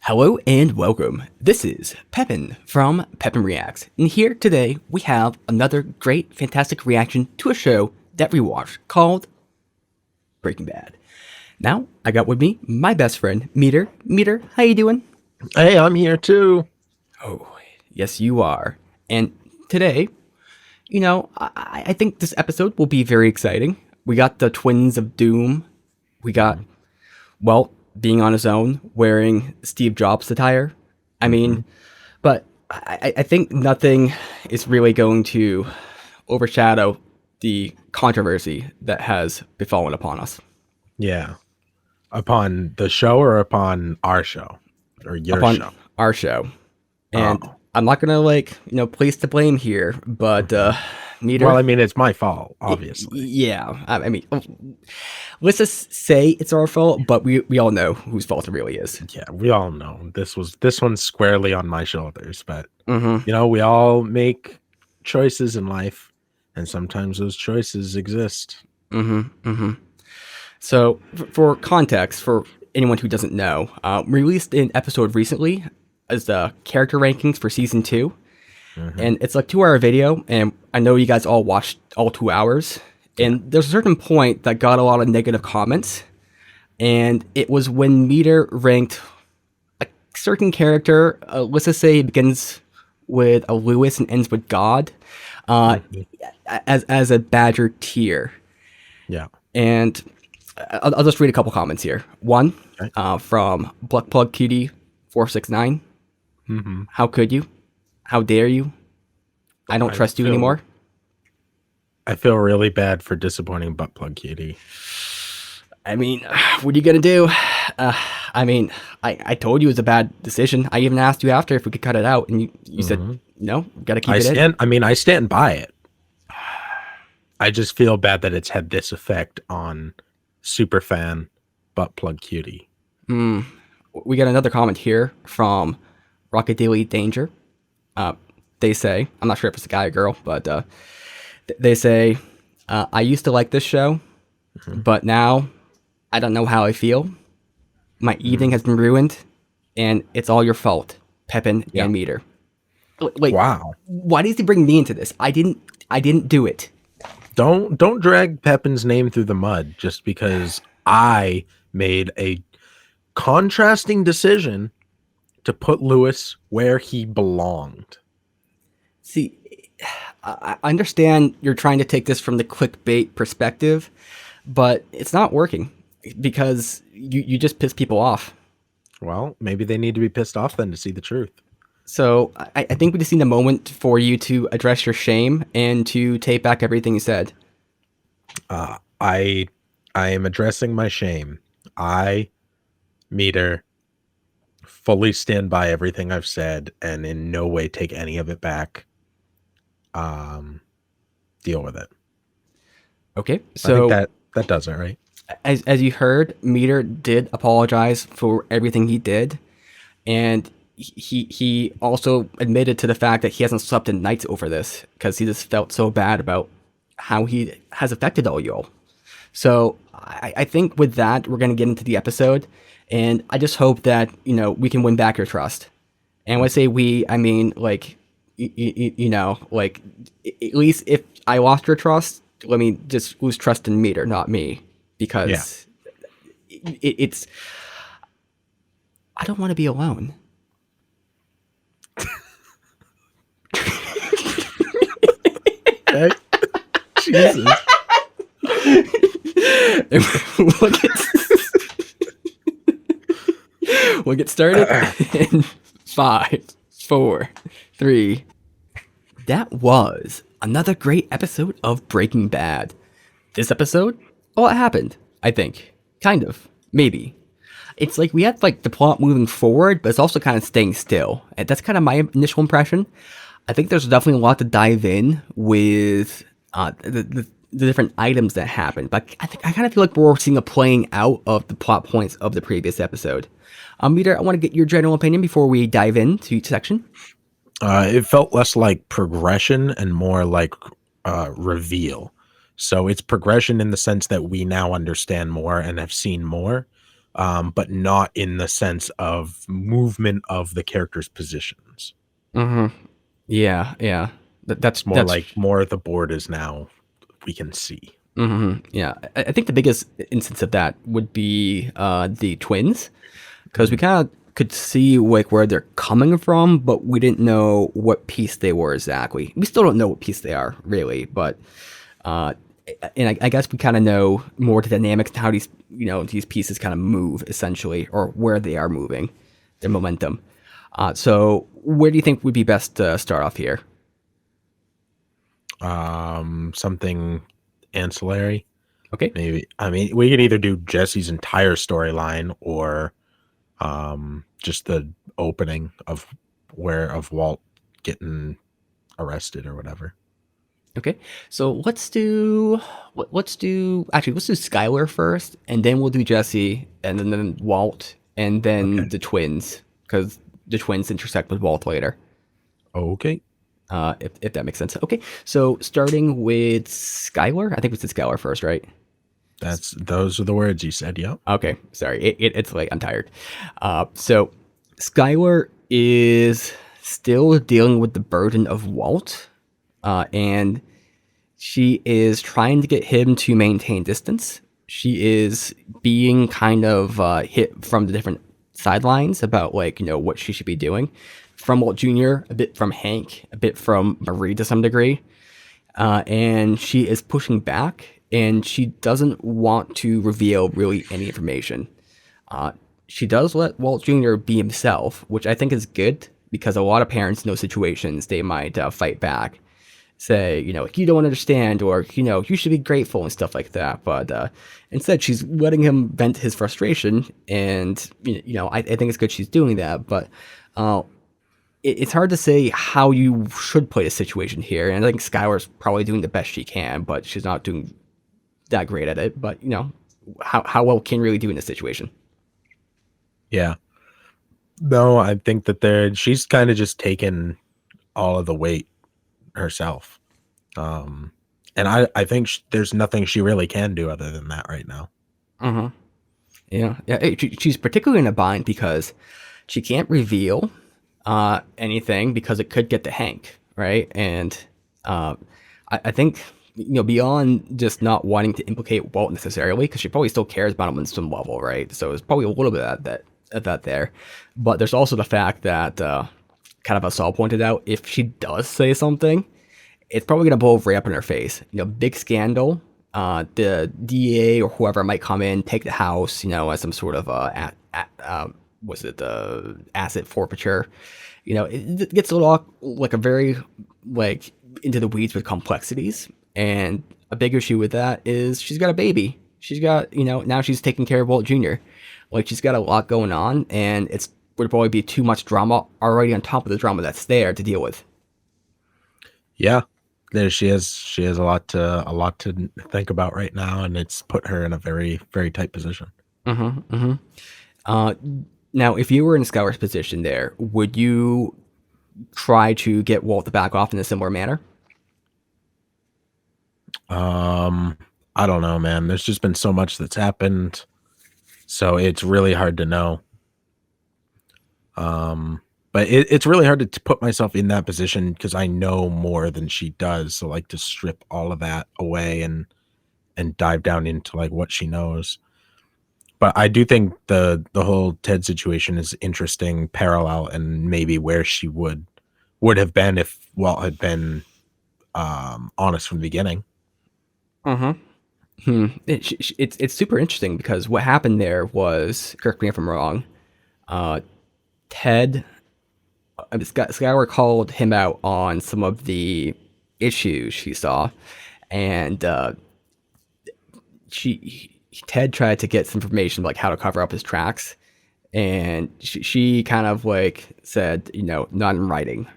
Hello and welcome. This is Pepin from Pepin Reacts, and here today we have another great, fantastic reaction to a show that we watched called Breaking Bad. Now, I got with me my best friend, Meader. Meader, how you doing? Hey, I'm here too. Oh, yes you are. And today, I think this episode will be very exciting. We got the Twins of Doom. We got, well, being on his own, wearing Steve Jobs attire. I mean, but I think nothing is really going to overshadow the controversy that has befallen upon us. Yeah. Upon the show or upon our show or your Upon show? our show. And Oh. I'm not gonna place the blame here, but Meter. Well, I mean, it's my fault, obviously. Yeah, I mean, let's just say it's our fault, but we all know whose fault it really is. Yeah, we all know this one's squarely on my shoulders, but Mm-hmm. we all make choices in life, and sometimes those choices exist. Mm-hmm. Mm-hmm. So, for context, for anyone who doesn't know, we released an episode recently as the character rankings for season 2. And it's a 2-hour video, and I know you guys all watched all 2 hours. And there's a certain point that got a lot of negative comments, and it was when Meader ranked a certain character. Let's just say it begins with a Lewis and ends with God, as a Badger tier. Yeah. And I'll just read a couple comments here. One, Okay. from Pluck Cutie 469. How could you? How dare you? I don't trust you anymore. I feel really bad for disappointing Butt Plug Kitty. I mean, what are you gonna do? I mean, I told you it was a bad decision. I even asked you after if we could cut it out, and you said no. Gotta keep it in. I stand by it. I just feel bad that it's had this effect on superfan Butt Plug Cutie. We got another comment here from Rocket Daily Danger. They say, I'm not sure if it's a guy or girl, but they say, I used to like this show, but now I don't know how I feel. My evening has been ruined, and it's all your fault, Pepin and Meader. Like, Wow. why does he bring me into this? I didn't do it. Don't drag Pepin's name through the mud just because I made a contrasting decision to put Lewis where he belonged. See, I understand you're trying to take this from the clickbait perspective, but it's not working because you just piss people off. Well, maybe they need to be pissed off then to see the truth. So I think we just need a moment for you to address your shame and to take back everything you said. I am addressing my shame. I, Meader, fully stand by everything I've said and in no way take any of it back. Deal with it. Okay, I so think that does it, right? as you heard, Meader did apologize for everything he did, and he also admitted to the fact that he hasn't slept at nights over this because he just felt so bad about how he has affected all y'all. So I think with that, we're going to get into the episode, and I just hope that, we can win back your trust. And when I say we, I mean, like, like, at least if I lost your trust, let me just lose trust in Meader, not me, because it's, I don't want to be alone. Okay. Jesus. We'll get started in 5, 4, 3. That was another great episode of Breaking Bad. This episode, a lot happened, I think. Kind of. Maybe. It's like we had the plot moving forward, but it's also kind of staying still. And that's kind of my initial impression. I think there's definitely a lot to dive in with the different items that happened. But I kind of feel like we're seeing a playing out of the plot points of the previous episode. Meader, I want to get your general opinion before we dive into each section. It felt less like progression and more like reveal. So it's progression in the sense that we now understand more and have seen more, but not in the sense of movement of the characters' positions. Mm-hmm. Yeah, yeah. It's more That's like more the board is now we can see. yeah. I think the biggest instance of that would be the twins, because we Mhm. kind of could see like where they're coming from, but we didn't know what piece they were exactly. We still don't know what piece they are really, but uh, and I guess we kind of know more the dynamics and how these pieces kind of move essentially, or where they are moving, their momentum. So where do you think would be best to start off here? Something ancillary, Okay. maybe. I mean, we could either do Jesse's entire storyline or just the opening of Walt getting arrested or whatever. Okay, so let's do Skylar first, and then we'll do Jesse, and then Walt, and then Okay. the twins, because the twins intersect with Walt later. Okay. If that makes sense. Okay, so starting with Skylar, I think we said Skylar first, right? Those are the words you said. Yep. Okay, sorry, it's late. I'm tired. So Skylar is still dealing with the burden of Walt, and she is trying to get him to maintain distance. She is being kind of hit from the different sidelines about what she should be doing. From Walt Jr., a bit from Hank, a bit from Marie to some degree, and she is pushing back, and she doesn't want to reveal really any information. She does let Walt Jr. be himself, which I think is good because a lot of parents in those situations they might fight back, say, like, you don't understand, or, you should be grateful and stuff like that. But instead, she's letting him vent his frustration. And, I think it's good she's doing that. But uh, it's hard to say how you should play the situation here. And I think Skylar's probably doing the best she can, but she's not doing that great at it. But, how well can you really do in this situation? Yeah. No, I think that she's kind of just taken all of the weight herself. Um, and I think there's nothing she really can do other than that right now. Hmm. Yeah. Yeah. She's particularly in a bind because she can't reveal anything because it could get to Hank, right? And uh, I think beyond just not wanting to implicate Walt necessarily, because she probably still cares about him on some level, right? So there's probably a little bit of that there, but there's also the fact that kind of as Saul pointed out, if she does say something, it's probably going to blow right up in her face. Big scandal. The DA or whoever might come in, take the house, as some sort of was it the asset forfeiture? It gets a little like a very like into the weeds with complexities. And a big issue with that is she's got a baby. She's got now she's taking care of Walt Jr. Like she's got a lot going on, and it's would probably be too much drama already on top of the drama that's there to deal with. Yeah. She has a lot to think about right now, and it's put her in a very, very tight position. Mm-hmm, mm-hmm. Uh, Now, if you were in Skylar's position there, would you try to get Walt to back off in a similar manner? Um, I don't know, man. There's just been so much that's happened, so it's really hard to know. Um, but it's really hard to put myself in that position because I know more than she does. So like to strip all of that away and dive down into like what she knows. But I do think the whole Ted situation is interesting, parallel, and maybe where she would have been if Walt had been honest from the beginning. Mm-hmm. It's super interesting because what happened there was, correct me if I'm wrong, uh, Ted, Skylar called him out on some of the issues she saw, and Ted tried to get some information like how to cover up his tracks, and she kind of like said, not in writing,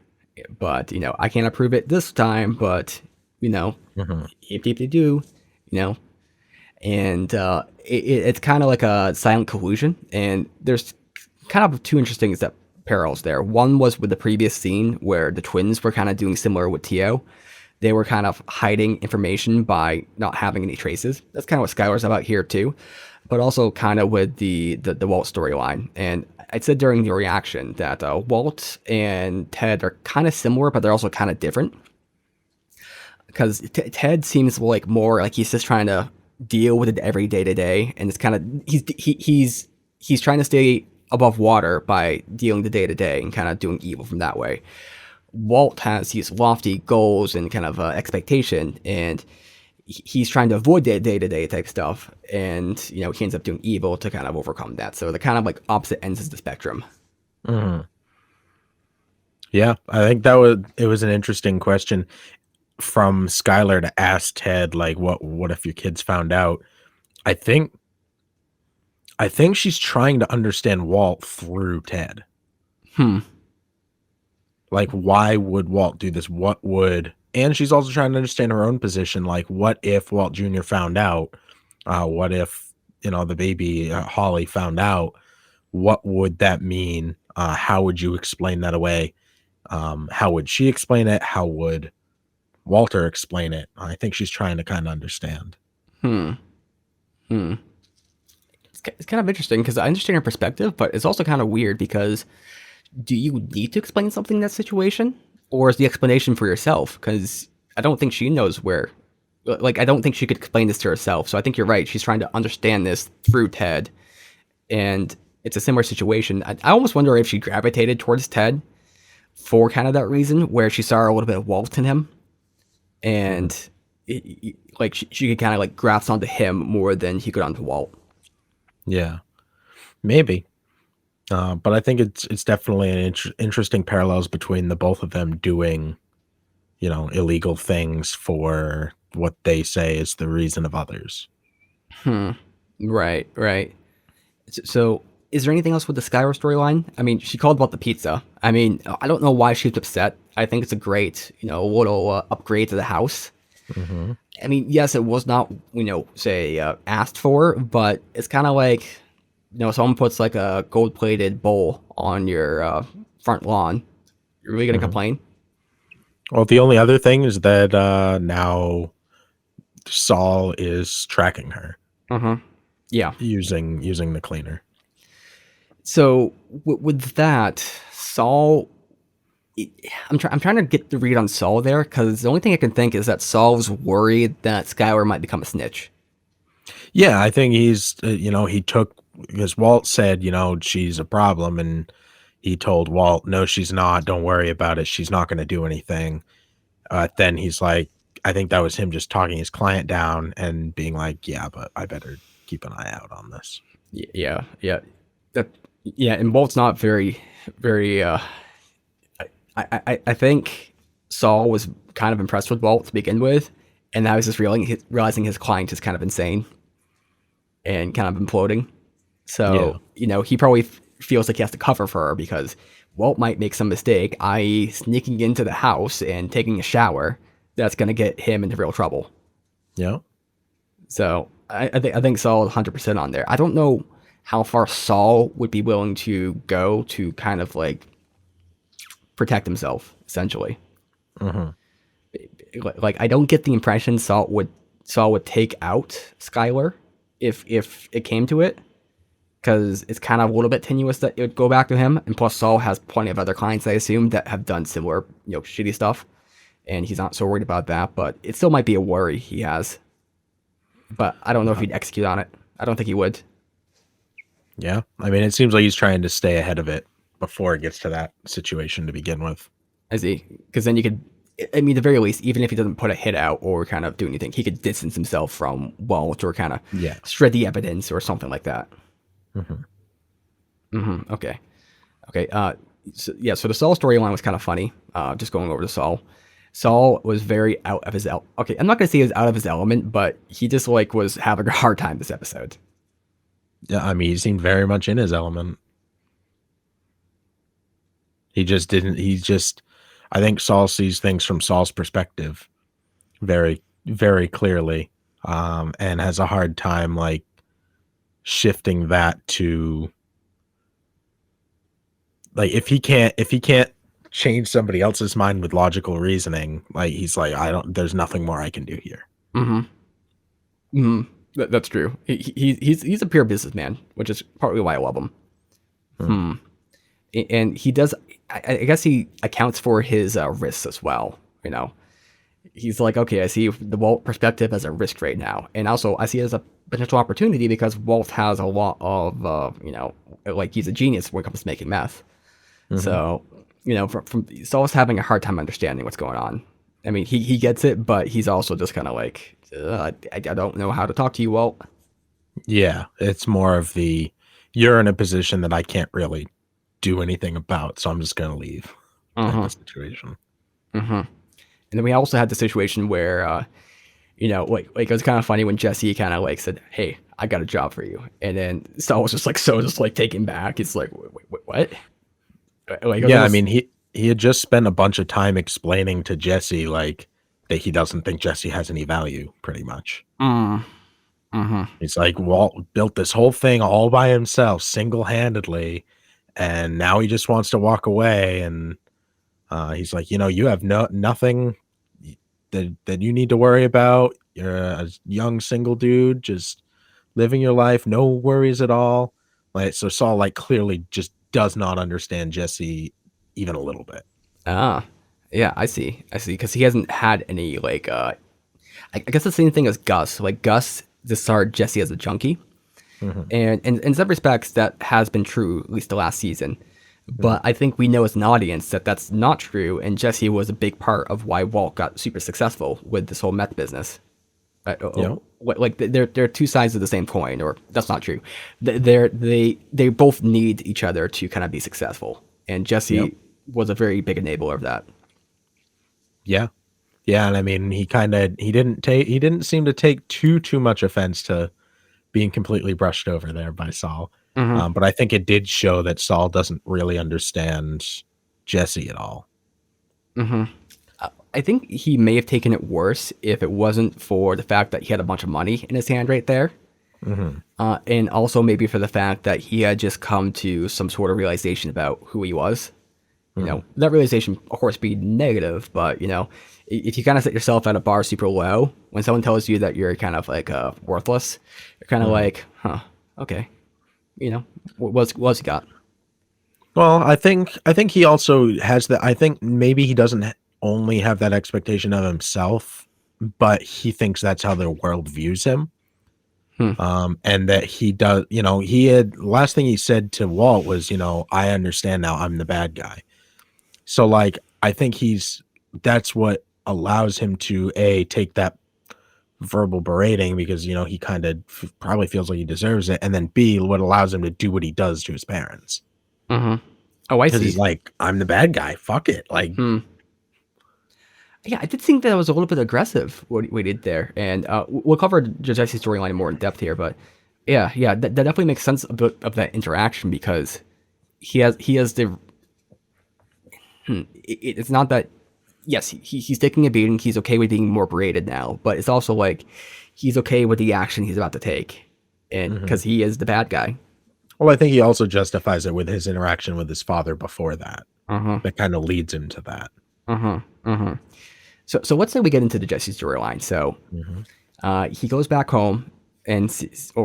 but I can't approve it this time, but Mhm. if they do, you know, and it's kind of like a silent collusion, and there's kind of two interesting parallels there. One was with the previous scene where the twins were kind of doing similar with Tio. They were kind of hiding information by not having any traces. That's kind of what Skylar's about here too. but also kind of with the Walt storyline. And I said during the reaction that Walt and Ted are kind of similar, but they're also kind of different. Because Ted seems like more like he's just trying to deal with it every day to day, and it's kind of he's trying to stay above water by dealing the day to day and kind of doing evil from that way. Walt has these lofty goals and kind of expectation, and he's trying to avoid the day to day type stuff, and he ends up doing evil to kind of overcome that. So they're kind of like opposite ends of the spectrum. Hmm. Yeah, I think it was an interesting question from Skylar to ask Ted, like, what if your kids found out? I think she's trying to understand Walt through Ted. Hmm. Like, why would Walt do this? And she's also trying to understand her own position. Like, what if Walt Jr. found out? What if, the baby Holly found out? What would that mean? How would you explain that away? How would she explain it? How would Walter explain it? I think she's trying to kind of understand. Hmm. Hmm. It's kind of interesting because I understand her perspective, but it's also kind of weird because do you need to explain something in that situation, or is the explanation for yourself? Because I don't think she knows where. Like, I don't think she could explain this to herself. So I think you're right. She's trying to understand this through Ted, and it's a similar situation. I almost wonder if she gravitated towards Ted for kind of that reason, where she saw a little bit of Walt in him, Mhm. and like she could kind of like grasp onto him more than he could onto Walt. Yeah, maybe. But I think it's definitely an interesting parallels between the both of them doing, illegal things for what they say is the reason of others. Hmm. Right. Right. So, is there anything else with the Skylar storyline? I mean, she called about the pizza. I mean, I don't know why she's upset. I think it's a great, little upgrade to the house. Hmm. I mean, yes, it was not, say, asked for, but it's kind of like, someone puts like a gold-plated bowl on your front lawn. You're really gonna Hmm. complain? Well, the only other thing is that now Saul is tracking her Uh-huh. Yeah. using the cleaner. So with that, Saul, I'm trying to get the read on Saul there because the only thing I can think is that Saul's worried that Skylar might become a snitch. Yeah, I think he's he took because Walt said she's a problem, and he told Walt, no, she's not. Don't worry about it. She's not going to do anything. Then he's like, I think that was him just talking his client down and being like, yeah, but I better keep an eye out on this. Yeah, yeah, that, yeah. And Bolt's not very, very. I think Saul was kind of impressed with Bolt to begin with, and now he's just realizing his client is kind of insane and kind of imploding. Yeah. So he probably feels like he has to cover for her because Walt might make some mistake, i.e., sneaking into the house and taking a shower. That's going to get him into real trouble. Yeah. So I think Saul is 100% on there. I don't know how far Saul would be willing to go to kind of like protect himself, essentially. Hmm. Like I don't get the impression Saul would take out Skylar if it came to it, because it's kind of a little bit tenuous that it would go back to him. And plus, Saul has plenty of other clients, I assume, that have done similar, shitty stuff, and he's not so worried about that. But it still might be a worry he has. But I don't know if he'd execute on it. I don't think he would. Yeah. I mean, it seems like he's trying to stay ahead of it before it gets to that situation to begin with. As he, because then you could, I mean, at the very least, even if he doesn't put a hit out or kind of do anything, he could distance himself from Walt or kind of Yeah. shred the evidence or something like that. Hmm. Okay. Okay. So the Saul storyline was kind of funny. Just going over to Saul. Saul was very out of his okay. I'm not gonna say he was out of his element, but he just like was having a hard time this episode. Yeah. I mean, he seemed very much in his element. He just didn't, I think Saul sees things from Saul's perspective very, very clearly, and has a hard time like shifting that to like if he can't change somebody else's mind with logical reasoning, like he's like, I don't, there's nothing more I can do here. Mm-hmm. Mm-hmm. That's true. He's a pure businessman, which is partly why I love him. Hmm. And he does. I guess he accounts for his risks as well. You know, he's like, okay, I see the Walt perspective as a risk right now, and also I see it as a potential opportunity because Walt has a lot of, like he's a genius when it comes to making meth. Hmm. So, from Saul's having a hard time understanding what's going on. I mean, he gets it, but he's also just kind of like, I don't know how to talk to you, Walt. Yeah, it's more of the you're in a position that I can't really do anything about, so I'm just gonna leave type Uh-huh. of situation. And then we also had the situation where, like it was kind of funny when Jesse kind of like said, "Hey, I got a job for you," and then Saul was just like taken back. It's like, wait, what? Like it was Yeah, I almost. mean he had just spent a bunch of time explaining to Jesse like that he doesn't think Jesse has any value, pretty much. Mm, mm-hmm. He's like, Walt built this whole thing all by himself, single-handedly, and now he just wants to walk away. And he's like, you have nothing that you need to worry about. You're a young single dude, just living your life, no worries at all. Like so, Saul like clearly just does not understand Jesse even a little bit. Ah, yeah, I see, because he hasn't had any like, I guess the same thing as Gus. Like Gus discarded Jesse as a junkie, Hmm. and in some respects that has been true, at least the last season. Hmm. But I think we know as an audience that that's not true, and Jesse was a big part of why Walt got super successful with this whole meth business. Yep. Like they're two sides of the same coin, or that's not true. They both need each other to kind of be successful, and Yep. Jesse was a very big enabler of that. Yeah. Yeah. And I mean, he didn't seem to take too much offense to being completely brushed over there by Saul. Hmm. But I think it did show that Saul doesn't really understand Jesse at all. Hmm. I think he may have taken it worse if it wasn't for the fact that he had a bunch of money in his hand right there. Hmm. And also maybe for the fact that he had just come to some sort of realization about who he was. Hmm. That realization, of course, be negative, but if you kind of set yourself at a bar super low, when someone tells you that you're kind of like worthless, you're kind of Hmm. like, huh, okay, what's he got? Well, I think he also has that. I think maybe he doesn't only have that expectation of himself, but he thinks that's how the world views him. Hmm. And that he does. He had last thing he said to Walt was, I understand now. I'm the bad guy. So like, I think that's what allows him to take that verbal berating because he kind of probably feels like he deserves it, and then B, what allows him to do what he does to his parents. Mm-hmm. Oh, I Because he's see. like, I'm the bad guy. Fuck it. Like, Hmm. Yeah, I did think that was a little bit aggressive what we did there, and we'll cover Jesse's storyline more in depth here, but yeah, that definitely makes sense of that interaction because he has the it's not that yes he's taking a beating, he's okay with being more berated now, but it's also like he's okay with the action he's about to take, and mhm. because he is the bad guy. Well, I think he also justifies it with his interaction with his father before that. Uh-huh. That kind of leads into that. Uh-huh. Uh-huh. So let's say we get into the Jesse storyline. So Hmm. he goes back home and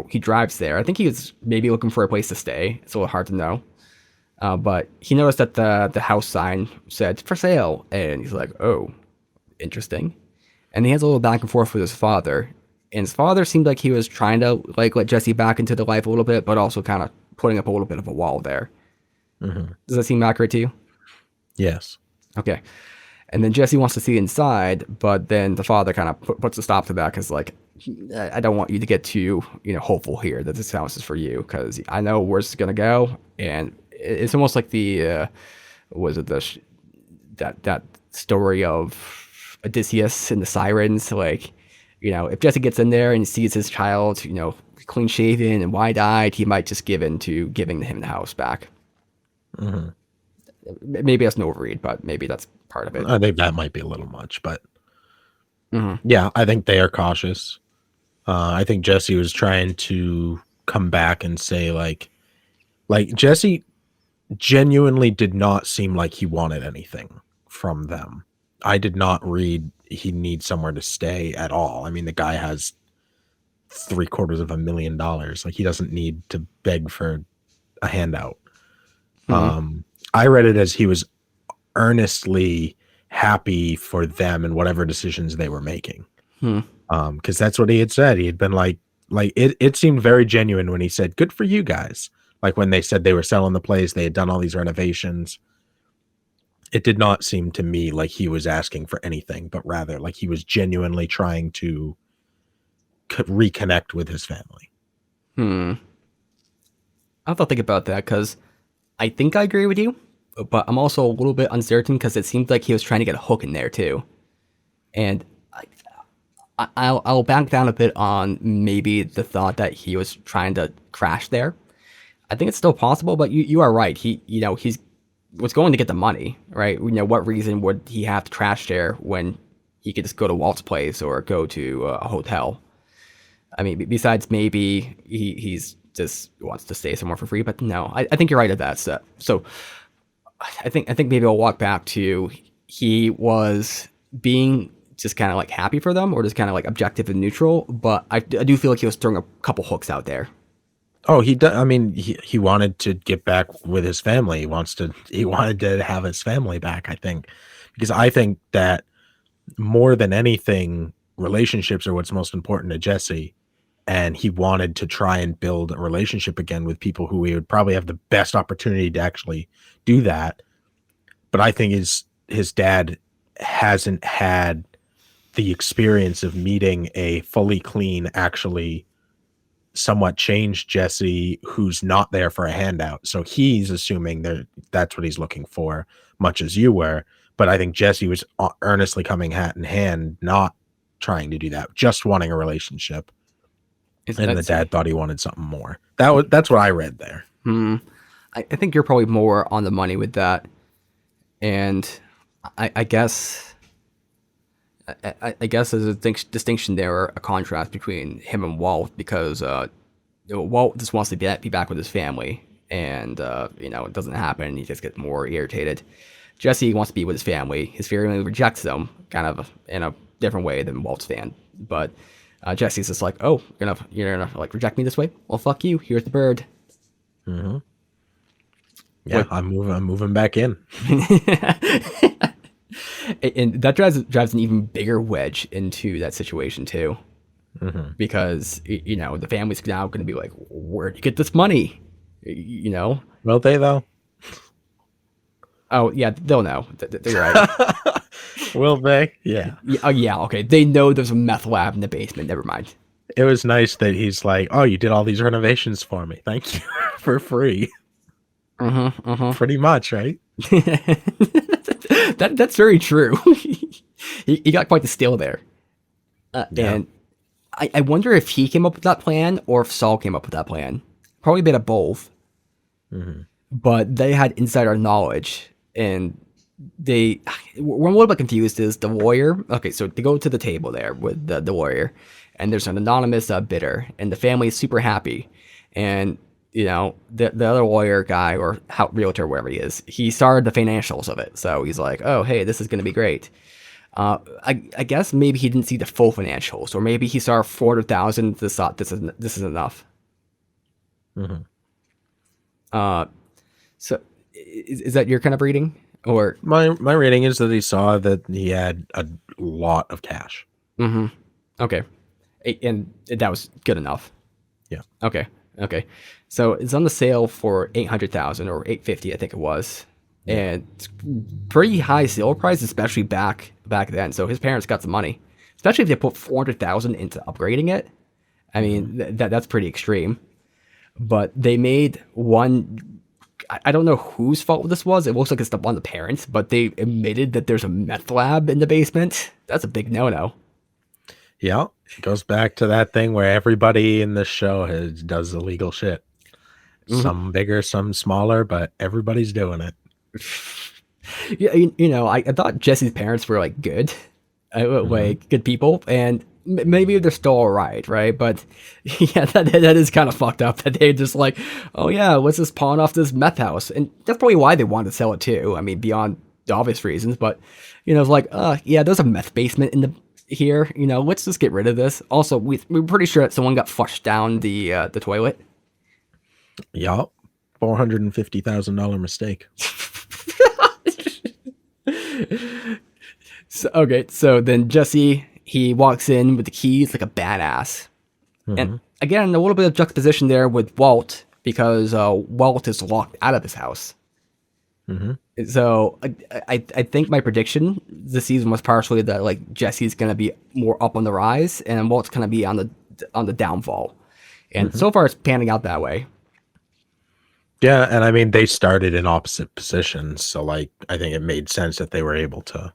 he drives there. I think he was maybe looking for a place to stay. It's a little hard to know. But he noticed that the house sign said for sale, and he's like, "Oh, interesting." And he has a little back and forth with his father, and his father seemed like he was trying to like let Jesse back into the life a little bit, but also kind of putting up a little bit of a wall there. Hmm. Does that seem accurate to you? Yes. Okay. And then Jesse wants to see inside, but then the father kind of puts a stop to that because, like, I don't want you to get too, hopeful here that this house is for you because I know where it's gonna go, and it's almost like the was it the that story of Odysseus and the sirens, like, if Jesse gets in there and sees his child, clean shaven and wide eyed, he might just give in to giving him the house back. Hmm. Maybe that's an overread, but maybe that's part of it. I think that might be a little much, but Hmm. yeah, I think they are cautious. I think Jesse was trying to come back and say like Jesse genuinely did not seem like he wanted anything from them. I did not read he needs somewhere to stay at all. I mean, the guy has $750,000. Like, he doesn't need to beg for a handout. Hmm. I read it as he was earnestly happy for them and whatever decisions they were making. Hmm. Because that's what he had said. He had been like it seemed very genuine when he said, "Good for you guys." Like, when they said they were selling the place, they had done all these renovations. It did not seem to me like he was asking for anything, but rather like he was genuinely trying to reconnect with his family. Hmm. I have to think about that because I think I agree with you, but I'm also a little bit uncertain because it seems like he was trying to get a hook in there too. And I'll back down a bit on maybe the thought that he was trying to crash there. I think it's still possible, but you are right. He's was going to get the money, right? What reason would he have to crash there when he could just go to Walt's place or go to a hotel? I mean, besides maybe he's just wants to stay somewhere for free, but no, I think you're right at that. So I think maybe I'll walk back to he was being just kind of like happy for them or just kind of like objective and neutral, but I do feel like he was throwing a couple hooks out there. Oh, he does. I mean, he wanted to get back with his family. He wanted to have his family back, I think, because I think that more than anything, relationships are what's most important to Jesse. And he wanted to try and build a relationship again with people who he would probably have the best opportunity to actually do that. But I think his dad hasn't had the experience of meeting a fully clean, actually somewhat changed Jesse who's not there for a handout. So he's assuming that's what he's looking for, much as you were. But I think Jesse was earnestly coming hat in hand, not trying to do that, just wanting a relationship. And the dad thought he wanted something more. That's what I read there. I think you're probably more on the money with that, and I guess I guess there's a distinction there, or a contrast between him and Walt, because Walt just wants to be back with his family, and it doesn't happen. He just gets more irritated. Jesse wants to be with his family. His family rejects him, kind of in a different way than Walt's fan, but Jesse's just like, oh, you're gonna like reject me this way? Well, fuck you. Here's the bird. Mm-hmm. Yeah, I'm moving back in. And that drives an even bigger wedge into that situation too, because the family's now going to be like, where'd you get this money? Will they though? Oh yeah, they'll know. They're right. Will they? Yeah. Oh yeah. Okay. They know there's a meth lab in the basement. Never mind. It was nice that he's like, oh, you did all these renovations for me. Thank you. For free. Pretty much, right? That's very true. he got quite the steal there. Yeah. And I wonder if he came up with that plan or if Saul came up with that plan. Probably a bit of both. But they had insider knowledge, and we're a little bit confused. Is the lawyer okay? So they go to the table there with the lawyer, and there's an anonymous bidder, and the family is super happy, and the other lawyer guy or realtor, wherever he is, he started the financials of it. So he's like, oh, hey, this is going to be great. I guess maybe he didn't see the full financials, or maybe he saw 400,000. This thought this is enough. So is that your kind of reading, or my reading is that he saw that he had a lot of cash. Okay, and that was good enough. Yeah. Okay. So it's on the sale for 800,000 or 850, I think it was, and it's pretty high sale price, especially back then. So his parents got some money, especially if they put 400,000 into upgrading it. I mean, that's pretty extreme. But they made one. I don't know whose fault this was. It looks like it's one of the parents, but they admitted that there's a meth lab in the basement. That's a big no-no. Yeah, it goes back to that thing where everybody in this show does illegal shit. Some bigger, some smaller, but everybody's doing it. Yeah, I thought Jesse's parents were like good, like good people, and maybe they're still all right? But yeah, that is kind of fucked up that they just like, oh yeah, let's just pawn off this meth house, and that's probably why they wanted to sell it too. I mean, beyond the obvious reasons, but it's like, yeah, there's a meth basement here. Let's just get rid of this. Also, we're pretty sure that someone got flushed down the toilet. Yup. $450,000 mistake. So then Jesse, he walks in with the keys like a badass. And again, a little bit of juxtaposition there with Walt, because Walt is locked out of his house. So I think my prediction this season was partially that like Jesse's gonna be more up on the rise and Walt's gonna be on the downfall, and so far it's panning out that way. Yeah, and I mean they started in opposite positions, so like I think it made sense that they were able to,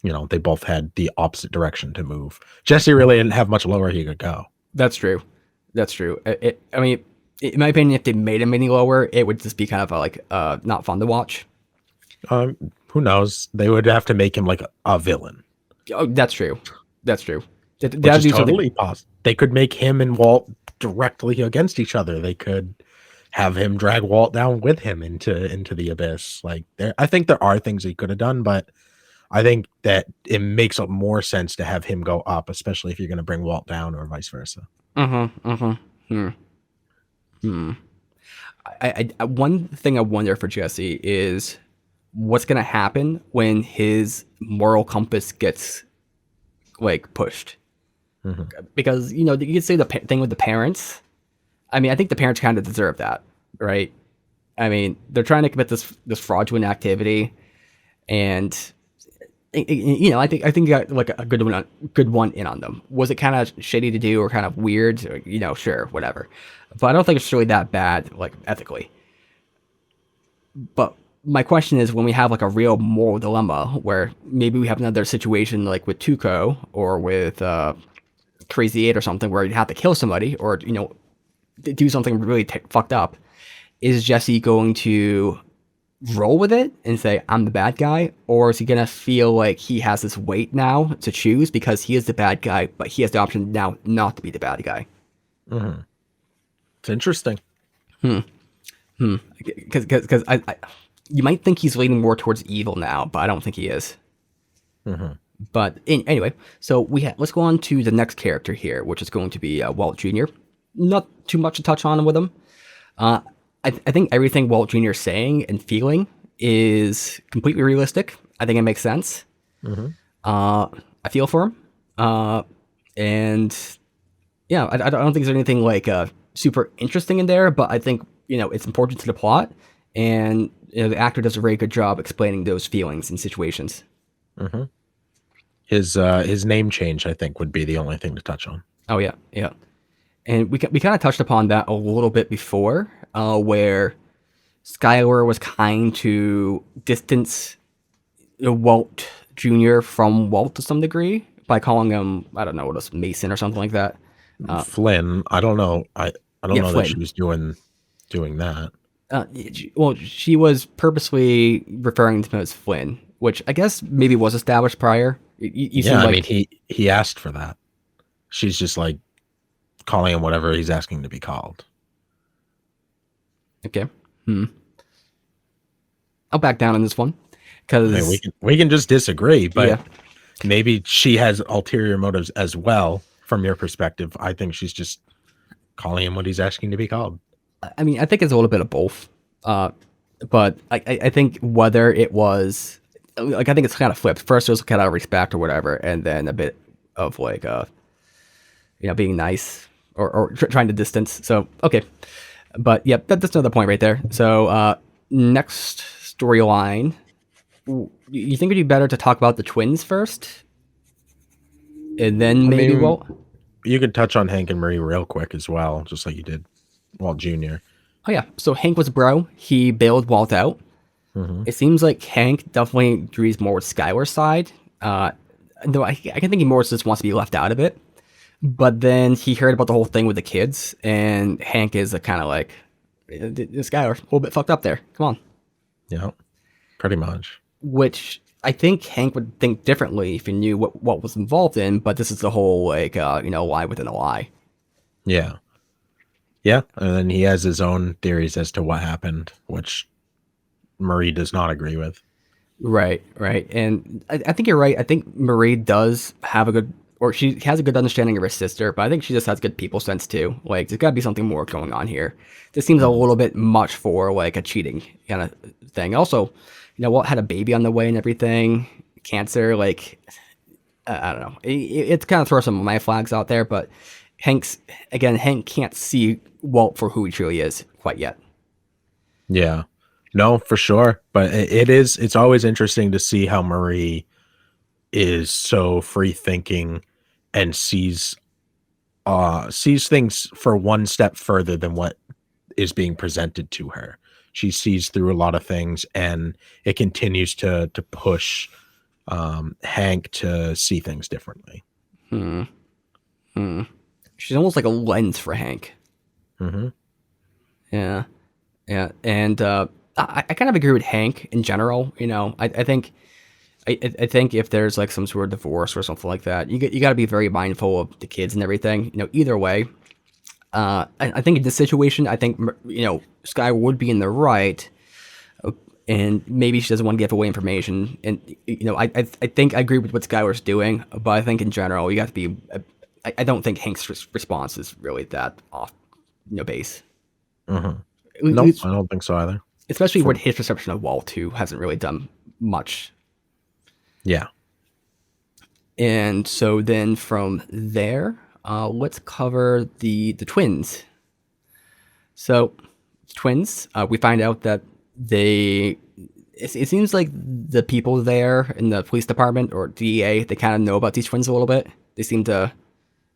they both had the opposite direction to move. Jesse really didn't have much lower he could go. That's true. That's true. I mean, in my opinion, if they made him any lower, it would just be kind of not fun to watch. Who knows? They would have to make him like a villain. Oh, that's true. That's true. Which is totally possible. They could make him and Walt directly against each other. They could have him drag Walt down with him into the abyss. Like I think there are things he could have done, but I think that it makes more sense to have him go up, especially if you're going to bring Walt down or vice versa. One thing I wonder for Jesse is what's going to happen when his moral compass gets like pushed. Because you can say the thing with the parents. I mean, I think the parents kind of deserve that, right? I mean, they're trying to commit this fraudulent activity, and I think you got like a good one in on them. Was it kind of shitty to do or kind of weird? Sure, whatever. But I don't think it's really that bad, like ethically. But my question is, when we have like a real moral dilemma, where maybe we have another situation like with Tuco or with Crazy 8 or something, where you have to kill somebody or do something really fucked up, is Jesse going to roll with it and say I'm the bad guy, or is he gonna feel like he has this weight now to choose because he is the bad guy, but he has the option now not to be the bad guy? It's interesting. Because I you might think he's leaning more towards evil now, but I don't think he is. But anyway, so let's go on to the next character here, which is going to be Walt Jr. Not too much to touch on with him. I think everything Walt Jr. is saying and feeling is completely realistic. I think it makes sense. I feel for him. And yeah, I don't think there's anything like super interesting in there, but I think, it's important to the plot. And the actor does a very good job explaining those feelings and situations. His name change, I think, would be the only thing to touch on. Oh, yeah. Yeah. And we kind of touched upon that a little bit before, where Skylar was kind to distance Walt Jr. from Walt to some degree by calling him, I don't know, what was Mason or something like that. Flynn. I don't know. I don't know Flynn. that she was doing that. Well, she was purposely referring to him as Flynn, which I guess maybe was established prior. I mean, he asked for that. She's just like calling him whatever he's asking to be called. Okay. I'll back down on this one because we can just disagree, but maybe she has ulterior motives as well. From your perspective, I think she's just calling him what he's asking to be called. I mean, I think it's a little bit of both. But I think whether it was like, I think it's kind of flipped. First, it was kind of respect or whatever, and then a bit of like, being nice or trying to distance. So, okay. But yeah, that's another point right there. So, next storyline, you think it'd be better to talk about the twins first? And then maybe Walt? You could touch on Hank and Marie real quick as well, just like you did Walt Jr. Oh, yeah. So Hank was bro. He bailed Walt out. It seems like Hank definitely agrees more with Skylar's side. Though I can think he more just wants to be left out of it. But then he heard about the whole thing with the kids, and Hank is kind of like, Skylar, a little bit fucked up there. Come on. Yeah, pretty much. Which I think Hank would think differently if he knew what was involved in, but this is the whole, like, lie within a lie. Yeah. Yeah, and then he has his own theories as to what happened, which Marie does not agree with. Right, right. And I think you're right. I think Marie does have a good, or she has a good understanding of her sister, but I think she just has good people sense too. Like, there's got to be something more going on here. This seems a Mhm. little bit much for like a cheating kind of thing. Also, Walt had a baby on the way and everything, cancer. Like, I don't know. It kind of throws some of my flags out there, but Hank can't see Walt for who he truly is quite yet. Yeah. No, for sure. But it's always interesting to see how Marie is so free thinking and sees things for one step further than what is being presented to her. She sees through a lot of things, and it continues to push Hank to see things differently. Hmm. Hmm. She's almost like a lens for Hank. Hmm. Yeah. Yeah, and I kind of agree with Hank in general. I think if there's like some sort of divorce or something like that, you got to be very mindful of the kids and everything. Either way, I think in this situation, I think Sky would be in the right, and maybe she doesn't want to give away information. And I think I agree with what Sky was doing, but I think in general, you got to be. I don't think Hank's response is really that off, base. Hmm. At Nope, least I don't think so either. especially For with his perception of Wall 2 hasn't really done much. Yeah. And so then from there, let's cover the twins. So twins, we find out that they. It seems like the people there in the police department or DEA, they kind of know about these twins a little bit. They seem to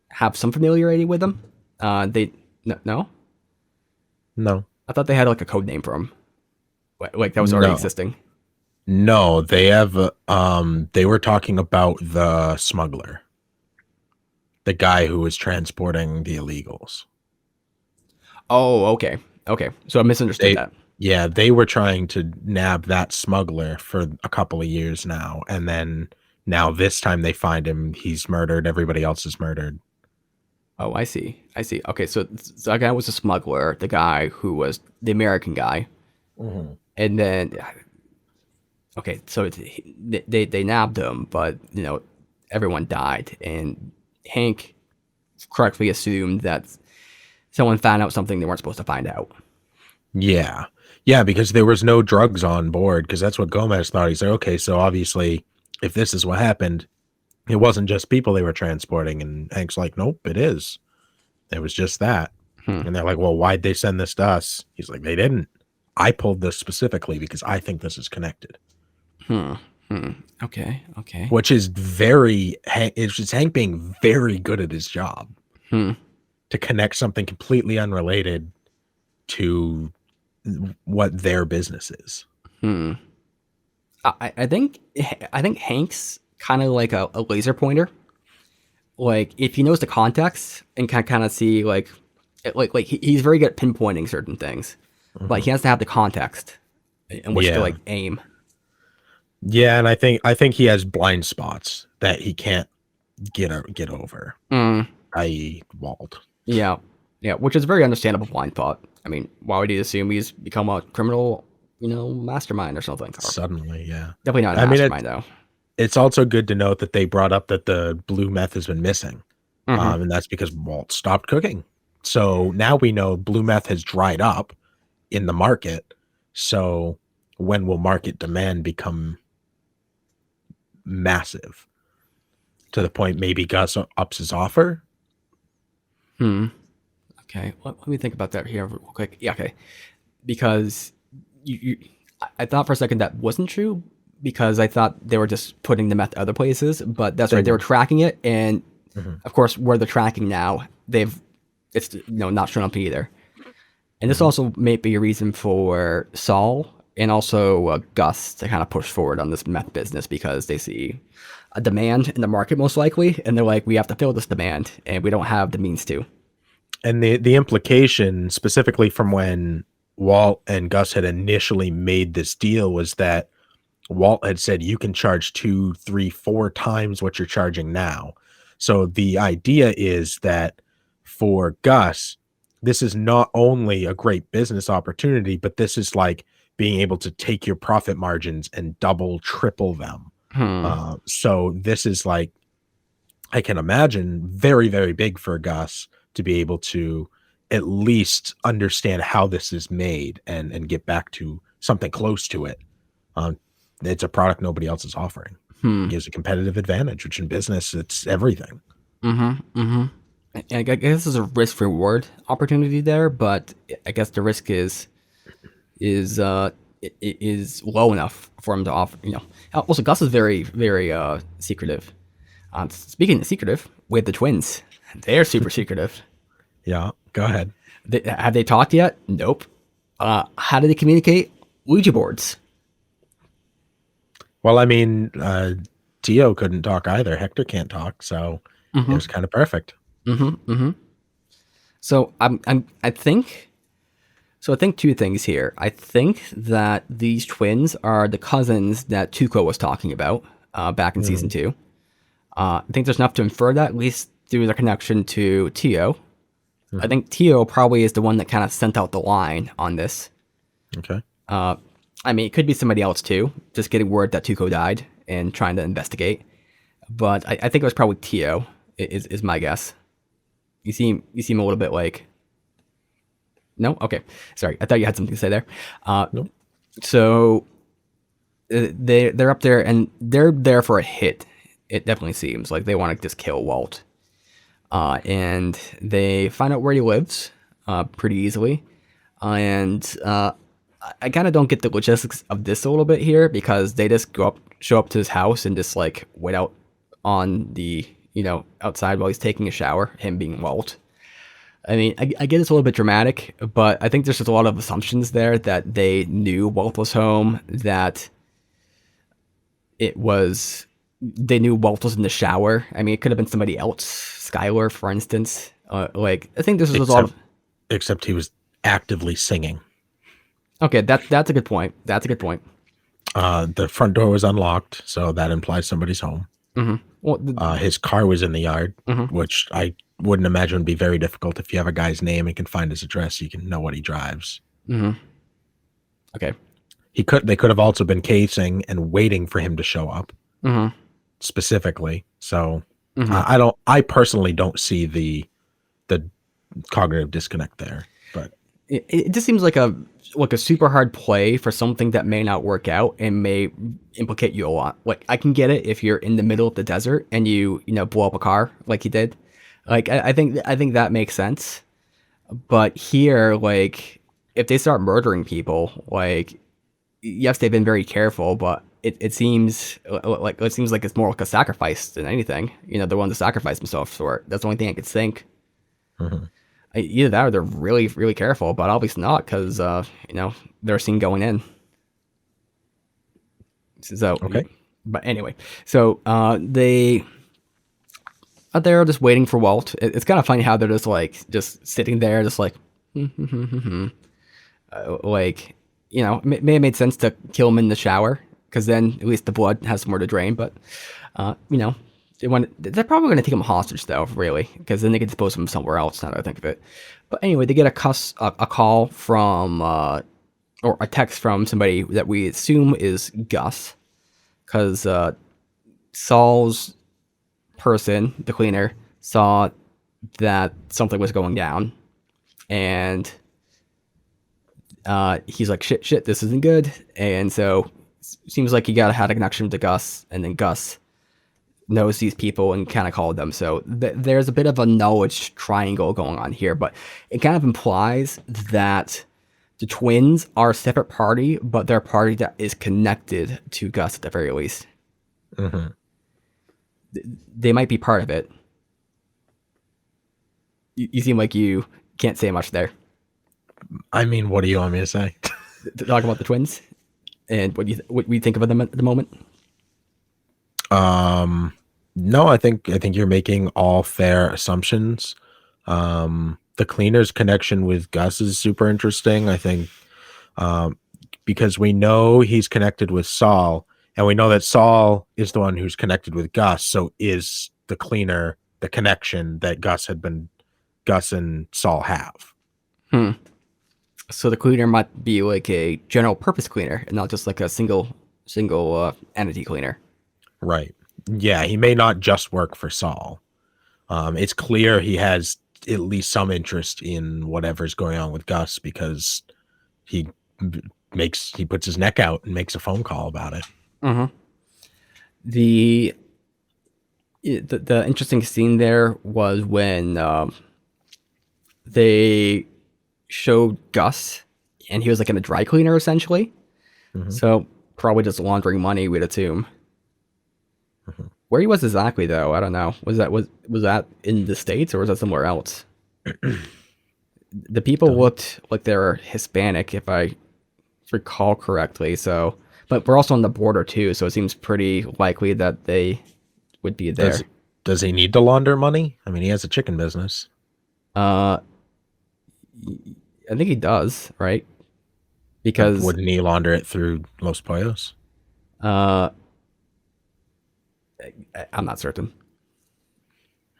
have some familiarity with them. They no, No. I thought they had like a code name for them, like that was already No. existing. No, they have they were talking about the smuggler, the guy who was transporting the illegals. Oh, okay, okay. So I misunderstood They that. Yeah, they were trying to nab that smuggler for a couple of years now, and then now this time they find him, he's murdered, everybody else is murdered. Oh, I see. I see. Okay, so that guy was a smuggler, the guy who was the American guy, Mhm. and then okay, so they nabbed him, but everyone died, and Hank correctly assumed that someone found out something they weren't supposed to find out. Yeah. Yeah, because there was no drugs on board, because that's what Gomez thought. He's like, okay, so obviously, if this is what happened, it wasn't just people they were transporting. And Hank's like, nope, it is. It was just that. Hmm. And they're like, well, why'd they send this to us? He's like, they didn't. I pulled this specifically because I think this is connected, Hmm. Hmm. Okay. Okay. which is it's just Hank being very good at his job Hmm. to connect something completely unrelated to what their business is. Hmm. I think Hank's kind of like a laser pointer. Like if he knows the context and can kind of see like he's very good at pinpointing certain things, but Mhm. he has to have the context in which to Yeah. like aim. Yeah, and I think he has blind spots that he can't get over, Mm, i.e. Walt. yeah, yeah, which is a very understandable blind thought. I mean, why would he assume he's become a criminal, mastermind or something? Or Suddenly, yeah. definitely not a I mean, mastermind though. it's also good to note that they brought up that the blue meth has been missing, Hmm. and that's because Walt stopped cooking. So now we know blue meth has dried up in the market. So when will market demand become massive to the point maybe Gus ups his offer? Hmm. Okay. Let me think about that here real quick. Yeah. Okay. Because I thought for a second that wasn't true because I thought they were just putting the meth other places, but that's They right. They were were. tracking it, and Mhm, of course, where they're tracking now, it's not shown up either. And this mhm. also may be a reason for Saul and also Gus to kind of push forward on this meth business because they see a demand in the market most likely, and they're like, we have to fill this demand, and we don't have the means to. And the implication, specifically from when Walt and Gus had initially made this deal, was that Walt had said you can charge two, three, four times what you're charging now. So the idea is that for Gus, this is not only a great business opportunity, but this is like being able to take your profit margins and double, triple them. Hmm. So this is like, I can imagine, very, very big for Gus to be able to at least understand how this is made and get back to something close to it. Um, it's a product nobody else is offering. It Hmm. gives a competitive advantage, which in business, it's everything. Mm-hmm. Mm-hmm. And I guess there's a risk reward opportunity there, but I guess the risk is is low enough for him to offer. Also Gus is very very secretive. Speaking of secretive, with the twins, they're super secretive. Yeah, go ahead. Have they talked yet? Nope. How do they communicate? Ouija boards. Well, I mean, Tio couldn't talk either. Hector can't talk, so it Mm-hmm. was kind of perfect. Mm-hmm. Mm-hmm. So I think so. I think two things here. I think that these twins are the cousins that Tuco was talking about back in season Mhm, two. I think there's enough to infer that, at least through their connection to Tio. I mhm. think Tio probably is the one that kind of sent out the line on this. Okay. I mean, it could be somebody else too, just getting word that Tuco died and trying to investigate. But I think it was probably Tio, is my guess. You seem a little bit like no, okay, sorry. I thought you had something to say there. Uh, Nope. so they're up there and they're there for a hit. It definitely seems like they want to just kill Walt. And they find out where he lives pretty easily. And I kind of don't get the logistics of this a little bit here because they just show up to his house and just like wait out on the outside while he's taking a shower. Him being Walt. I mean, I get it's a little bit dramatic, but I think there's just a lot of assumptions there that they knew Walt was home, that it was they knew Walt was in the shower. I mean, it could have been somebody else, Skylar, for instance. Like I think this is a lot Except of except he was actively singing. okay. That's a good point. That's a good point. The front door was unlocked, so that implies somebody's home. Well, His car was in the yard, mhm. which I wouldn't imagine would be very difficult. If you have a guy's name and can find his address, you can know what he drives. Okay. They could have also been casing and waiting for him to show up hmm specifically. So hmm I personally don't see the cognitive disconnect there, but it just seems like a super hard play for something that may not work out and may implicate you a lot. Like I can get it if you're in the middle of the desert and you blow up a car like he did. Like I think that makes sense. But here, like if they start murdering people, like yes, they've been very careful, but it seems like it's more like a sacrifice than anything. They're willing to sacrifice themselves for it. That's the only thing I could think. mhm. Either that or they're really, really careful, but obviously not because, they're seen going in. So, Okay. but anyway, so they are there just waiting for Walt. It's kind of funny how they're just sitting there, just like, like, may have made sense to kill him in the shower because then at least the blood has somewhere to drain. But, uh, you know, they're probably going to take him hostage though, really, because then they can dispose of him somewhere else. Now that I think of it. But anyway, they get a call from or a text from somebody that we assume is Gus, because Saul's person, the cleaner, saw that something was going down, and he's like, shit, this isn't good. And so seems like he had a connection to Gus, and then Gus knows these people and kind of called them. So there's a bit of a knowledge triangle going on here, but it kind of implies that the twins are a separate party, but they're a party that is connected to Gus at the very least. Mhm. They might be part of it. You seem like you can't say much there. I mean, what do you want me to say? To talk about the twins and what we think of them at the moment. No, I think you're making all fair assumptions. The cleaner's connection with Gus is super interesting. I think um, because we know he's connected with Saul, and we know that Saul is the one who's connected with Gus. So is the cleaner the connection that Gus and Saul have? Hmm. So the cleaner might be like a general purpose cleaner and not just like a single entity cleaner. Right. Yeah, he may not just work for Saul. It's clear he has at least some interest in whatever's going on with Gus because he he puts his neck out and makes a phone call about it. Mm-hmm. The, the interesting scene there was when they showed Gus, and he was like in a dry cleaner essentially. Mm-hmm. So probably just laundering money, we'd assume. Mm-hmm. Where he was exactly, though, I don't know. Was that in the States or was that somewhere else? The people looked like they were Hispanic, if I recall correctly. So, but we're also on the border too, so it seems pretty likely that they would be there. Does he need to launder money? I mean, he has a chicken business. I think he does, right? Because Wouldn't he launder it through Los Pollos? uh, I'm not certain.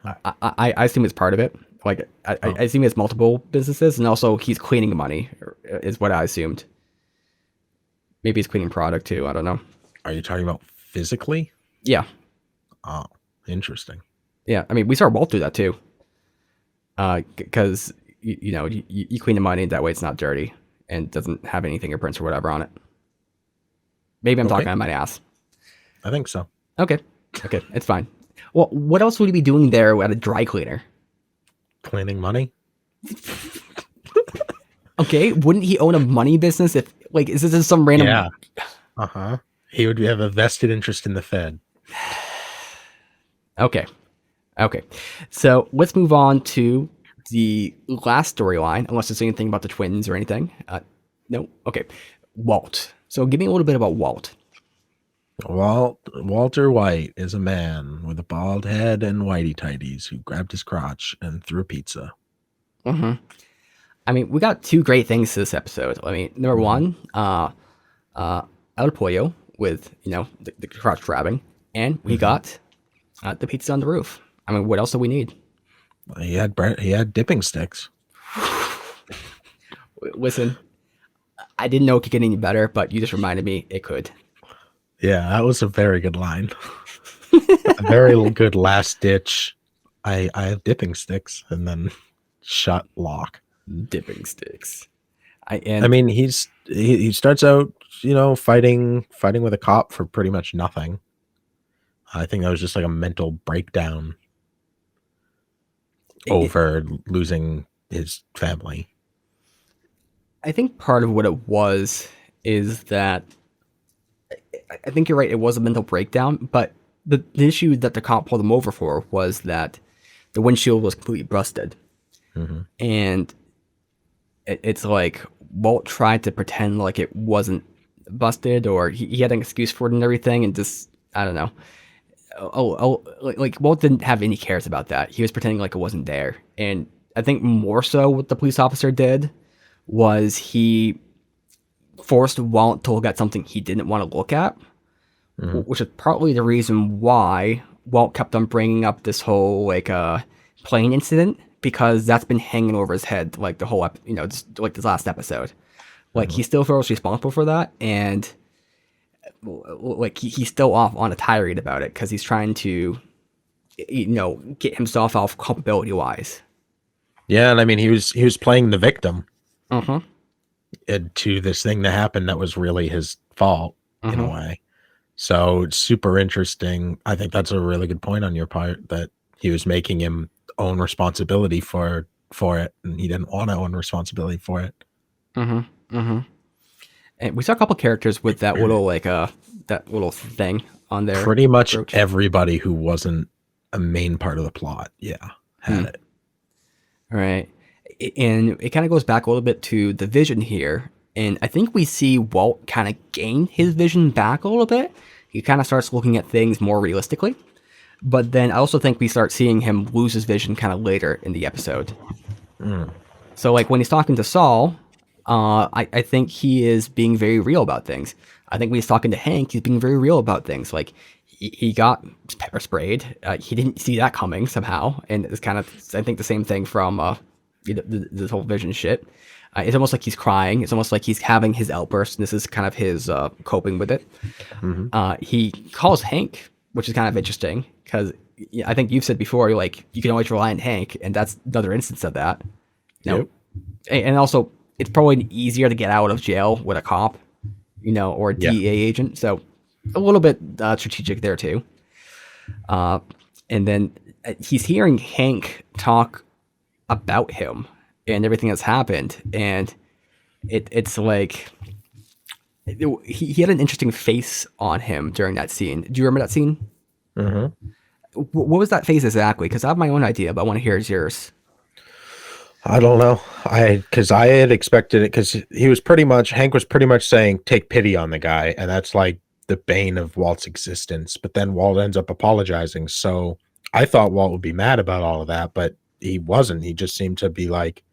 I assume it's part of it. Like I assume he has multiple businesses, and also he's cleaning money, is what I assumed. Maybe he's cleaning product too. I don't know. Are you talking about physically? Yeah, Oh, interesting. yeah. I mean, we saw Walt do that too. Because you clean the money that way, it's not dirty and doesn't have any fingerprints or whatever on it. Maybe I'm talking out of my ass. I think so. Okay, it's fine. Well, what else would he be doing there at a dry cleaner? Cleaning money? Okay, wouldn't he own a money business if, like, is this just some random... Yeah. Uh-huh. He would have a vested interest in the Fed. Okay. So let's move on to the last storyline, unless there's anything about the twins or anything. No? Okay. Walt. So give me a little bit about Walt. Walter White is a man with a bald head and whitey tighties who grabbed his crotch and threw a pizza. Mm-hmm. I mean, we got two great things to this episode. I mean, number one, El Pollo with, the crotch grabbing, and we got the pizza on the roof. I mean, what else do we need? He had dipping sticks. Listen, I didn't know it could get any better, but you just reminded me it could. Yeah, that was a very good line. A very good last ditch. I have dipping sticks, and then shut lock. Dipping sticks. I mean, he starts out, fighting with a cop for pretty much nothing. I think that was just like a mental breakdown over losing his family. I think part of what it was is that I think you're right. It was a mental breakdown, but the issue that the cop pulled him over for was that the windshield was completely busted. Mm-hmm. And it's like Walt tried to pretend like it wasn't busted, or he had an excuse for it and everything, and just, I don't know. Like Walt didn't have any cares about that. He was pretending like it wasn't there. And I think more so what the police officer did was he forced Walt to look at something he didn't want to look at, which is partly the reason why Walt kept on bringing up this whole plane incident, because that's been hanging over his head like the whole just like this last episode. Like he still feels responsible for that, and like he's still off on a tirade about it because he's trying to get himself off culpability wise. Yeah, and I mean he was playing the victim. Uh-huh. To this thing that happened that was really his fault in a way. So it's super interesting. I think that's a really good point on your part, that he was making him own responsibility for it, and he didn't want to own responsibility for it. And we saw a couple characters with that little that little thing on there. Pretty much everybody who wasn't a main part of the plot, had it. Right. And it kind of goes back a little bit to the vision here. And I think we see Walt kind of gain his vision back a little bit. He kind of starts looking at things more realistically. But then I also think we start seeing him lose his vision kind of later in the episode. So like when he's talking to Saul, I think he is being very real about things. I think when he's talking to Hank, he's being very real about things. Like he got pepper sprayed. He didn't see that coming somehow. And it's kind of, I think, the same thing from this whole vision shit. It's almost like he's crying. It's almost like he's having his outburst. And this is kind of his coping with it. Hmm. He calls Hank, which is kind of interesting because I think you've said before, like you can always rely on Hank, and that's another instance of that. You know, Yep. and also it's probably easier to get out of jail with a cop, or a Yeah. DEA agent. So a little bit strategic there too. And then he's hearing Hank talk about him and everything that's happened, and it's like he had an interesting face on him during that scene. Do you remember that scene? Hmm. What was that face exactly? Because I have my own idea, but I want to hear yours. I don't know. Because I had expected it, because Hank was pretty much saying, take pity on the guy. And that's like the bane of Walt's existence. But then Walt ends up apologizing. So I thought Walt would be mad about all of that, but he wasn't. He just seemed to be like,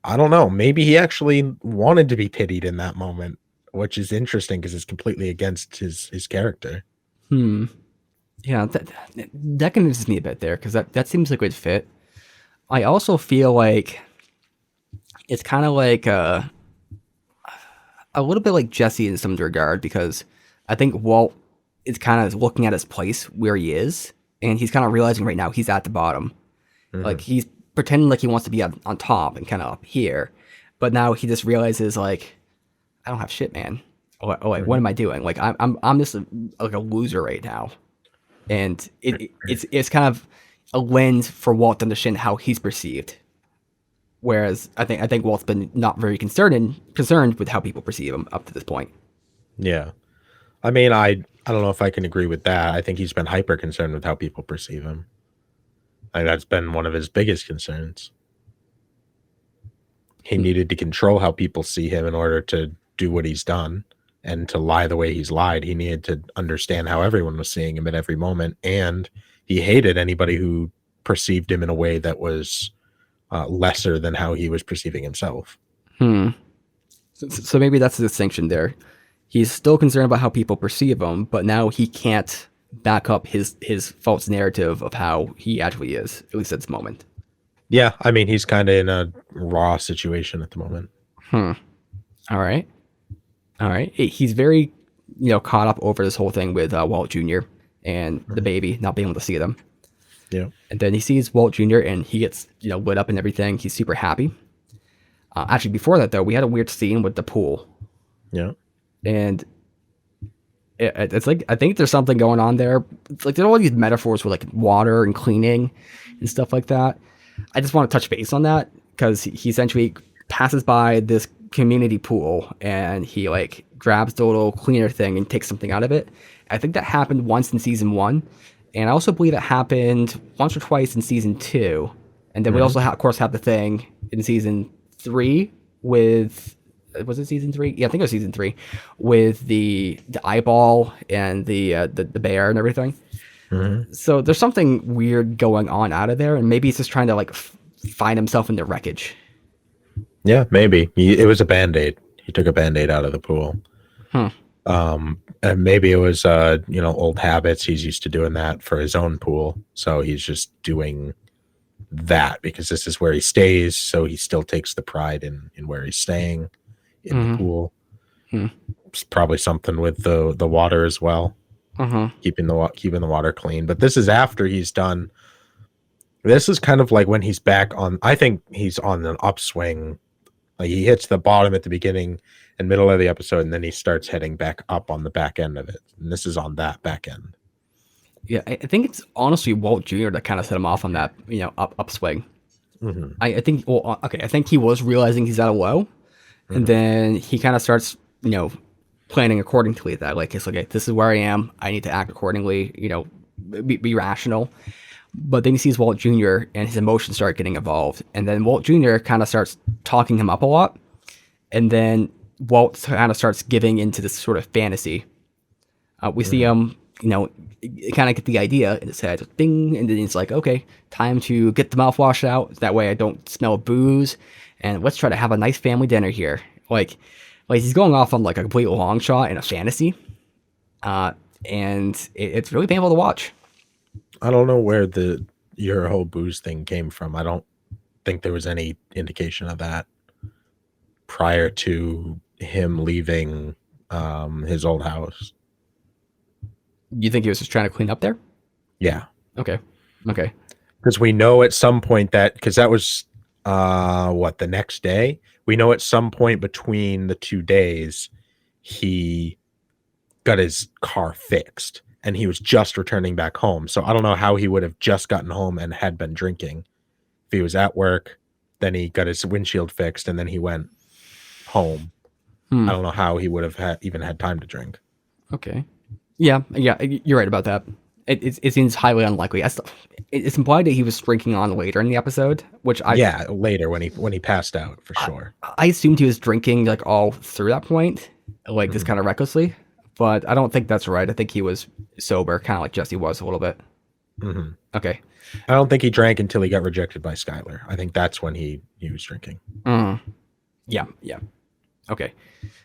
I don't know. Maybe he actually wanted to be pitied in that moment, which is interesting because it's completely against his character. Hmm. Yeah, that convinces me a bit there because that seems like a good fit. I also feel like it's kind of like a little bit like Jesse in some regard because I think Walt is kind of looking at his place where he is, and he's kind of realizing right now he's at the bottom. Like Hmm. he's pretending like he wants to be on top and kind of up here, but now he just realizes like I don't have shit, man. Oh wait, what Hmm. am I doing? Like I'm just like a loser right now, and it's kind of a lens for Walt to understand how he's perceived. Whereas I think Walt's been not very concerned with how people perceive him up to this point. Yeah. I mean, I don't know if I can agree with that. I think he's been hyper concerned with how people perceive him. Like that's been one of his biggest concerns. He Hmm. needed to control how people see him in order to do what he's done and to lie the way he's lied. He needed to understand how everyone was seeing him at every moment, and he hated anybody who perceived him in a way that was lesser than how he was perceiving himself. Hmm. So maybe that's the distinction there. He's still concerned about how people perceive him, but now he can't back up his false narrative of how he actually is, at least at this moment. Yeah, I mean, he's kind of in a raw situation at the moment. Hmm. All right. All right. He's very, caught up over this whole thing with Walt Jr. and the Mhm. baby not being able to see them. Yeah, And then he sees Walt Jr. and he gets, lit up and everything. He's super happy. Actually, before that though, we had a weird scene with the pool, yeah. and it's like I think there's something going on there. It's like there are all these metaphors with like water and cleaning and stuff like that. I just want to touch base on that because he essentially passes by this community pool and he like grabs the little cleaner thing and takes something out of it. I think that happened once in season one, and I also believe it happened once or twice in season two. And then we Hmm. also, of course, have the thing in season three with was it season three? Yeah, I think it was season three with the eyeball and the bear and everything. Hmm. So there's something weird going on out of there, and maybe he's just trying to like find himself in the wreckage. Yeah, maybe it was a band-aid. He took a band-aid out of the pool. Hmm. And maybe it was old habits. He's used to doing that for his own pool, so he's just doing that because this is where he stays. So he still takes the pride in where he's staying in the Mm-hmm. pool. Hmm. It's probably something with the water as well, Uh-huh. keeping the water clean. But this is after he's done. This is kind of like when he's back on. I think he's on an upswing. Like he hits the bottom at the beginning and middle of the episode, and then he starts heading back up on the back end of it. And this is on that back end. Yeah, I think it's honestly Walt Jr. that kind of set him off on that upswing. Hmm. I think well, okay, I think he was realizing he's at a low, and Hmm. then he kind of starts planning accordingly. That like it's okay, this is where I am. I need to act accordingly. Be rational. But then he sees Walt Jr. and his emotions start getting involved, and then Walt Jr. kind of starts talking him up a lot, and then Walt kind of starts giving into this sort of fantasy. We see Hmm. him, kind of get the idea in his head, ding, and then he's like, okay, time to get the mouthwash out. That way I don't smell booze, and let's try to have a nice family dinner here. Like he's going off on like a complete long shot in a fantasy, uh, and it's really painful to watch. I don't know where your whole booze thing came from. I don't think there was any indication of that. prior to him leaving his old house. You think he was just trying to clean up there? Yeah. Okay. Okay. Because we know at some point because that was the next day. We know at some point between the 2 days he got his car fixed and he was just returning back home. So I don't know how he would have just gotten home and had been drinking. If he was at work, then he got his windshield fixed and then he went home. I don't know how he would have even had time to drink. Okay. Yeah, you're right about that. It seems highly unlikely. It's implied that he was drinking on later in the episode, which later when he passed out for sure. I assumed he was drinking like all through that point, like just kind of recklessly. But I don't think that's right. I think he was sober, kind of like Jesse was a little bit. Mm-hmm. Okay. I don't think he drank until he got rejected by Skylar. I think that's when he was drinking. Yeah. Okay.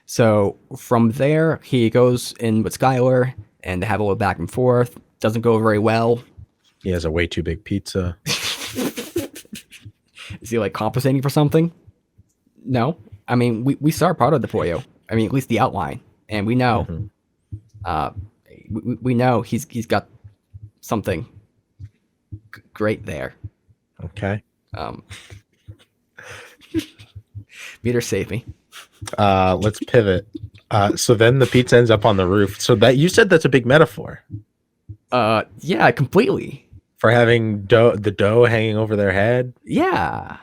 So from there, he goes in with Skylar and they have a little back and forth. Doesn't go very well. He has a way too big pizza. Is he like compensating for something? No. I mean, we saw part of the pollo. I mean, at least the outline, and we know, we know he's got something great there. Okay. Meader, save me. Let's pivot. So then the pizza ends up on the roof. So that you said that's a big metaphor. Yeah, completely. For having the dough hanging over their head. Yeah.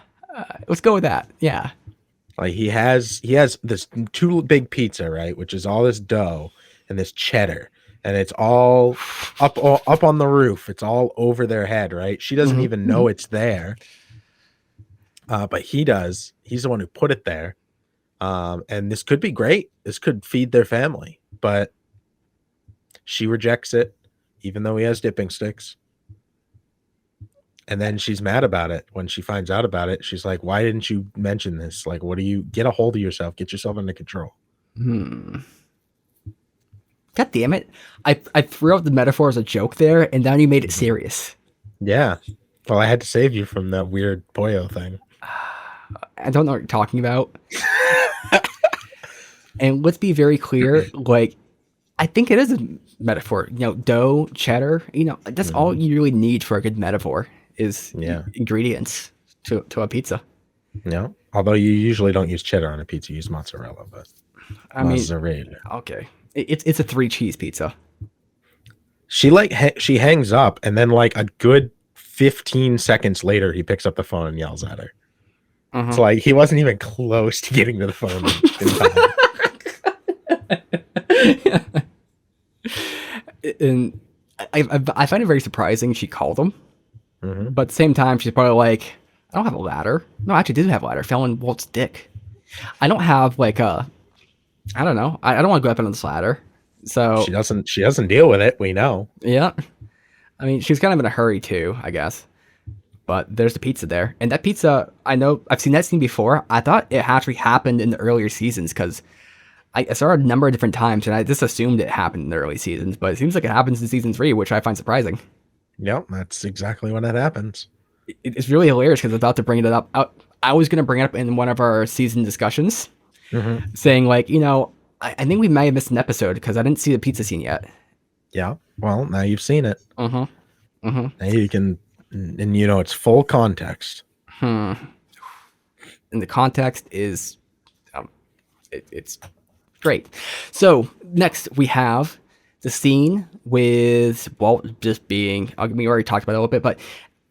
Let's go with that. Yeah. Like he has this too big pizza, right? Which is all this dough and this cheddar, and it's all up on the roof. It's all over their head, right? She doesn't even know it's there. But he does. He's the one who put it there. And this could be great. This could feed their family, but she rejects it, even though he has dipping sticks. And then she's mad about it when she finds out about it. She's like, why didn't you mention this? Like, get a hold of yourself, get yourself under control. God damn it. I threw out the metaphor as a joke there, and now you made it serious. Yeah. Well, I had to save you from that weird pollo thing. I don't know what you're talking about. And let's be very clear, like, I think it is a metaphor. Dough, cheddar, that's all you really need for a good metaphor is ingredients to a pizza. Yeah. Although you usually don't use cheddar on a pizza, you use mozzarella, but mozzarella. Okay. It's a 3-cheese pizza. She hangs up and then like a good 15 seconds later, he picks up the phone and yells at her. It's like he wasn't even close to getting to the phone in time. And I find it very surprising she called him. But at the same time, she's probably like, I don't have a ladder. No, I actually did have a ladder. Fell in Walt's dick. I don't have like I don't know. I don't want to go up on this ladder. So she doesn't deal with it. We know. Yeah. I mean, she's kind of in a hurry too, I guess. But there's the pizza there. And that pizza, I know I've seen that scene before. I thought it actually happened in the earlier seasons because I saw it a number of different times and I just assumed it happened in the early seasons. But it seems like it happens in season 3, which I find surprising. Yep, that's exactly when it happens. It's really hilarious because I was about to bring it up. I was going to bring it up in one of our season discussions, saying like, I think we may have missed an episode because I didn't see the pizza scene yet. Yeah, well, now you've seen it. Now you can, and it's full context. And the context is, it's great. So next we have the scene with Walt just being, we already talked about it a little bit, but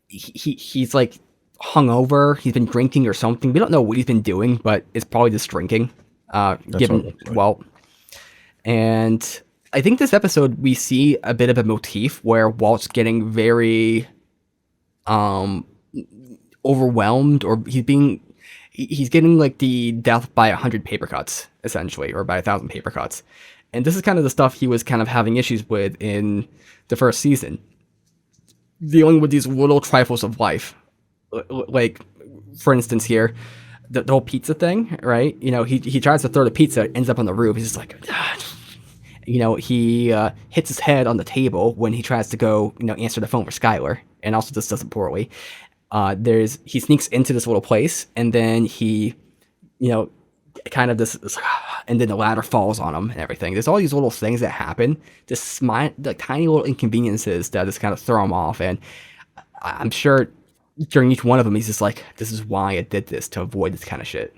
he's like hungover. He's been drinking or something. We don't know what he's been doing, but it's probably just drinking, given Walt. And I think this episode, we see a bit of a motif where Walt's getting very overwhelmed, or he's getting like the death by 100 paper cuts, essentially, or by 1,000 paper cuts. And this is kind of the stuff he was kind of having issues with in the first season. Dealing with these little trifles of life. Like, for instance here, the whole pizza thing, right? He tries to throw the pizza, ends up on the roof. He's just like, he hits his head on the table when he tries to go, answer the phone for Skylar, and also just does it poorly. He sneaks into this little place, and then he, kind of this, and then the ladder falls on him and everything. There's all these little things that happen, just like tiny little inconveniences that just kind of throw him off. And I'm sure during each one of them, he's just like, "This is why I did this to avoid this kind of shit."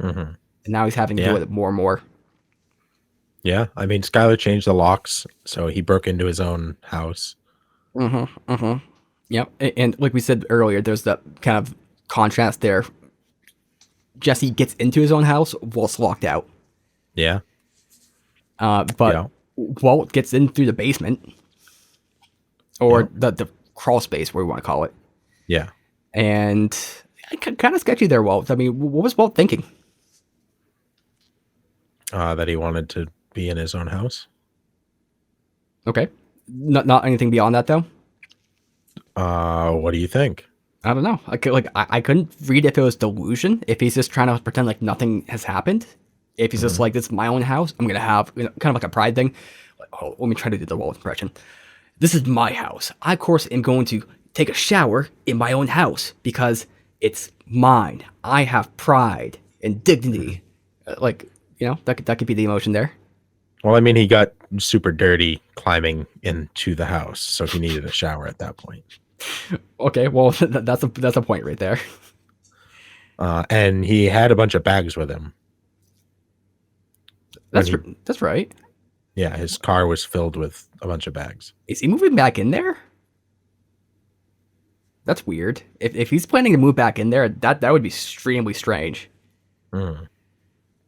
Hmm. And now he's having to deal Yeah. with it more and more. Yeah. I mean, Skylar changed the locks, so he broke into his own house. Mm-hmm. Mm-hmm. Yep. And like we said earlier, there's that kind of contrast there. Jesse gets into his own house while it's locked out. Yeah. But Yeah. Walt gets in through the basement, Yeah. or the crawl space, where we want to call it. Yeah. And kind of sketchy there, Walt. I mean, what was Walt thinking? That he wanted to be in his own house. Okay. Not anything beyond that, though. What do you think? I don't know. I couldn't read if it was delusion, if he's just trying to pretend like nothing has happened. If he's just like, this is my own house, I'm going to have, kind of like a pride thing. Like, oh, let me try to do the Walt impression. This is my house. I, of course, am going to take a shower in my own house because it's mine. I have pride and dignity. That could be the emotion there. Well, I mean, he got super dirty climbing into the house, so he needed a shower at that point. Okay, well, that's a point right there. And he had a bunch of bags with him. That's right. Yeah, his car was filled with a bunch of bags. Is he moving back in there? That's weird. If he's planning to move back in there, that would be extremely strange. Mm.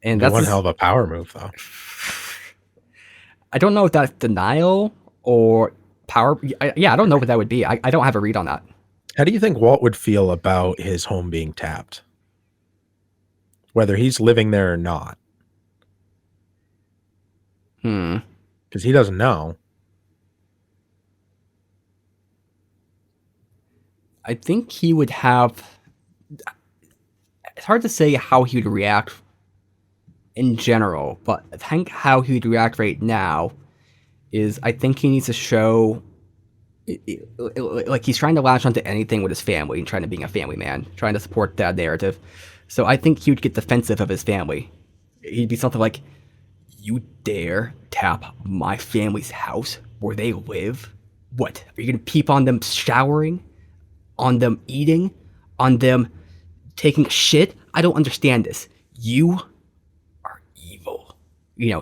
And That's that's one hell of a power move, though. I don't know if that's denial or power. Yeah, I don't know what that would be. I don't have a read on that. How do you think Walt would feel about his home being tapped? Whether he's living there or not. Because he doesn't know. I think he would have. It's hard to say how he would react in general, but I think how he would react right now is I think he needs to show. Like he's trying to latch onto anything with his family and trying to being a family man, trying to support that narrative. So I think he would get defensive of his family. He'd be something like, "You dare tap my family's house where they live? What? Are you gonna peep on them showering? On them eating? On them taking a shit? I don't understand this. You are evil."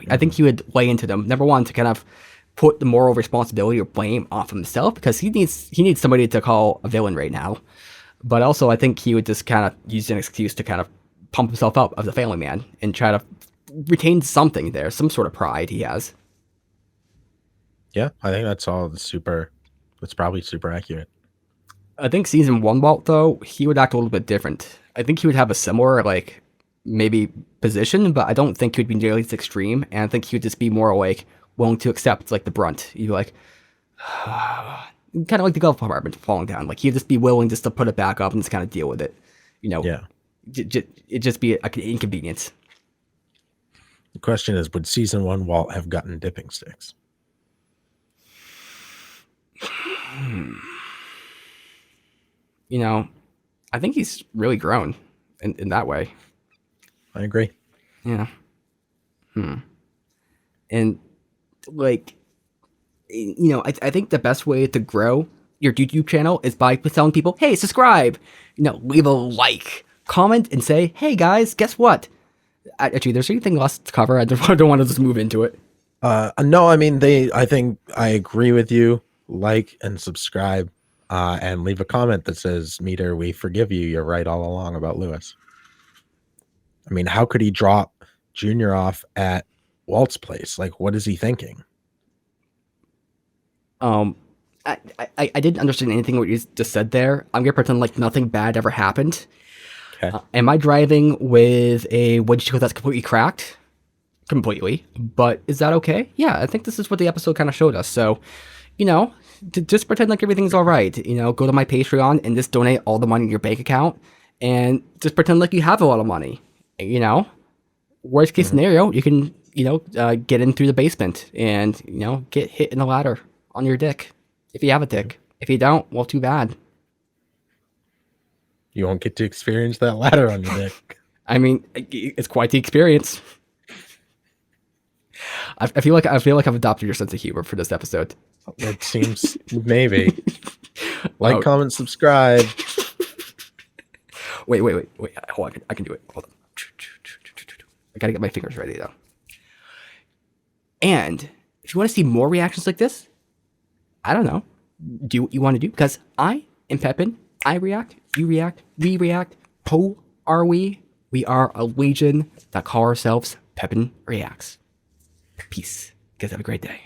I think he would lay into them. Number one, to kind of put the moral responsibility or blame off himself, because he needs somebody to call a villain right now. But also, I think he would just kind of use an excuse to kind of pump himself up as a family man and try to retain something there, some sort of pride he has. Yeah, I think that's probably super accurate. I think season one Walt, though, he would act a little bit different. I think he would have a similar, like, maybe position, but I don't think he would be nearly as extreme. And I think he would just be more like willing to accept like the brunt. He'd be like, kind of like the golf apartment falling down. Like he'd just be willing just to put it back up and just kind of deal with it. Yeah. It'd just be an inconvenience. The question is, would season one Walt have gotten dipping sticks? I think he's really grown in that way. I agree. Yeah. And like, I think the best way to grow your YouTube channel is by telling people, "Hey, subscribe, leave a like, comment, and say, hey guys, guess what?" Actually, there's anything else to cover? I don't want to just move into it. No, I mean, I think I agree with you. Like and subscribe, and leave a comment that says, "Meader, we forgive you. You're right all along about Lewis." I mean, how could he drop Junior off at Walt's place? Like, what is he thinking? I didn't understand anything what you just said there. I'm gonna pretend like nothing bad ever happened. Okay. Am I driving with a windshield that's completely cracked? Completely. But is that okay? Yeah, I think this is what the episode kind of showed us. So, just pretend like everything's all right. Go to my Patreon and just donate all the money in your bank account, and just pretend like you have a lot of money. Worst case scenario, you can get in through the basement and get hit in the ladder on your dick if you have a dick. If you don't, well, too bad. You won't get to experience that ladder on your dick. I mean, it's quite the experience. I feel like I've adopted your sense of humor for this episode. It seems maybe. Like, Oh, comment, subscribe. wait. Hold on, I can do it. Hold on. I gotta get my fingers ready though. And if you want to see more reactions like this, I don't know. Do what you want to do, because I am Pepin. I react. You react. We react. Who are we? We are a legion that call ourselves Pepin Reacts. Peace. You guys have a great day.